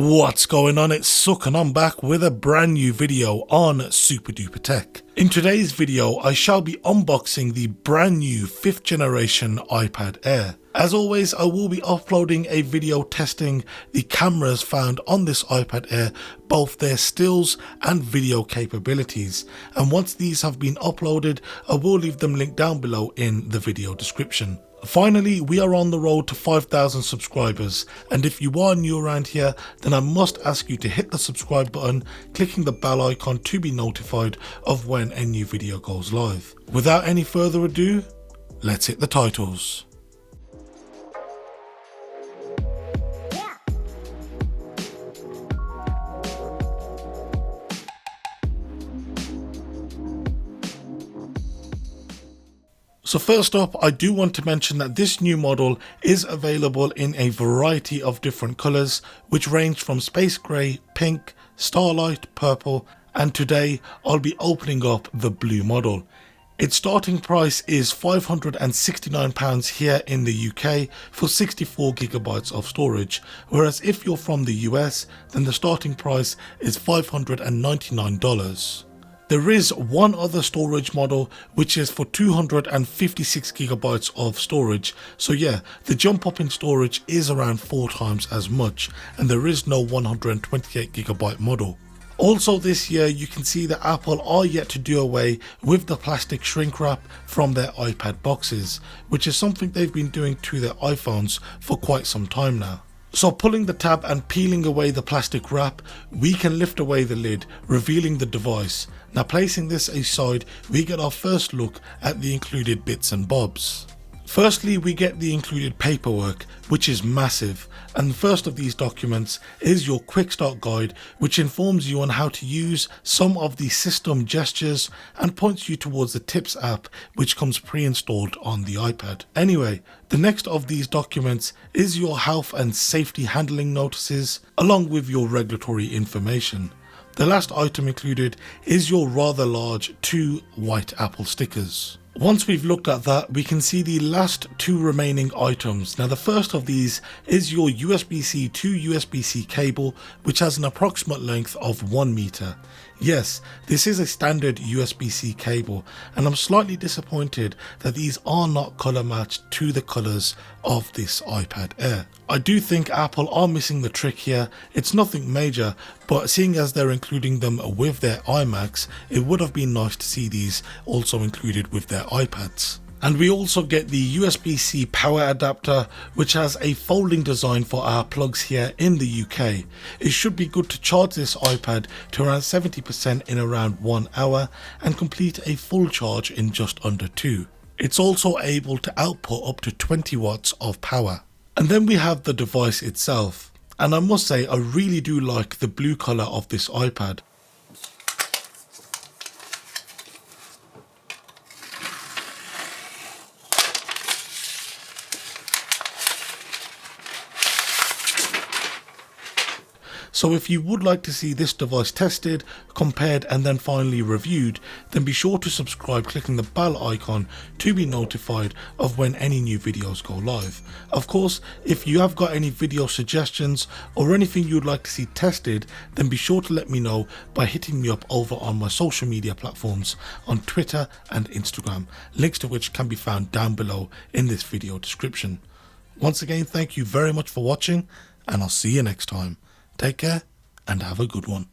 What's going on? It's Suck and I'm back with a brand new video on SuperDuprTech. In today's video, I shall be unboxing the brand new 5th generation iPad Air. As always, I will be uploading a video testing the cameras found on this iPad Air, both their stills and video capabilities. And once these have been uploaded, I will leave them linked down below in the video description. Finally, we are on the road to 5,000 subscribers, and if you are new around here, then I must ask you to hit the subscribe button, clicking the bell icon to be notified of when a new video goes live. Without any further ado, let's hit the titles. So first up, I do want to mention that this new model is available in a variety of different colours, which range from space grey, pink, starlight, purple, and today I'll be opening up the blue model. Its starting price is £569 here in the UK for 64GB of storage, whereas if you're from the US, then the starting price is $599. There is one other storage model which is for 256GB of storage, so yeah, the jump up in storage is around 4 times as much, and there is no 128GB model. Also this year, you can see that Apple are yet to do away with the plastic shrink wrap from their iPad boxes, which is something they've been doing to their iPhones for quite some time now. So pulling the tab and peeling away the plastic wrap, we can lift away the lid, revealing the device. Now placing this aside, we get our first look at the included bits and bobs. Firstly, we get the included paperwork, which is massive, and the first of these documents is your quick start guide, which informs you on how to use some of the system gestures and points you towards the Tips app, which comes pre-installed on the iPad. Anyway, the next of these documents is your health and safety handling notices, along with your regulatory information. The last item included is your rather large 2 white Apple stickers. Once we've looked at that, we can see the last 2 remaining items. Now the first of these is your USB-C to USB-C cable, which has an approximate length of 1 meter. Yes, this is a standard USB-C cable, and I'm slightly disappointed that these are not colour matched to the colours of this iPad Air. I do think Apple are missing the trick here. It's nothing major, but seeing as they're including them with their iMacs, it would have been nice to see these also included with their iPads. And we also get the USB-C power adapter, which has a folding design for our plugs here in the UK. It should be good to charge this iPad to around 70% in around 1 hour and complete a full charge in just under 2. It's also able to output up to 20 watts of power. And then we have the device itself. And I must say, I really do like the blue colour of this iPad. So if you would like to see this device tested, compared and then finally reviewed, then be sure to subscribe clicking the bell icon to be notified of when any new videos go live. Of course, if you have got any video suggestions or anything you'd like to see tested, then be sure to let me know by hitting me up over on my social media platforms on Twitter and Instagram, links to which can be found down below in this video description. Once again, thank you very much for watching, and I'll see you next time. Take care and have a good one.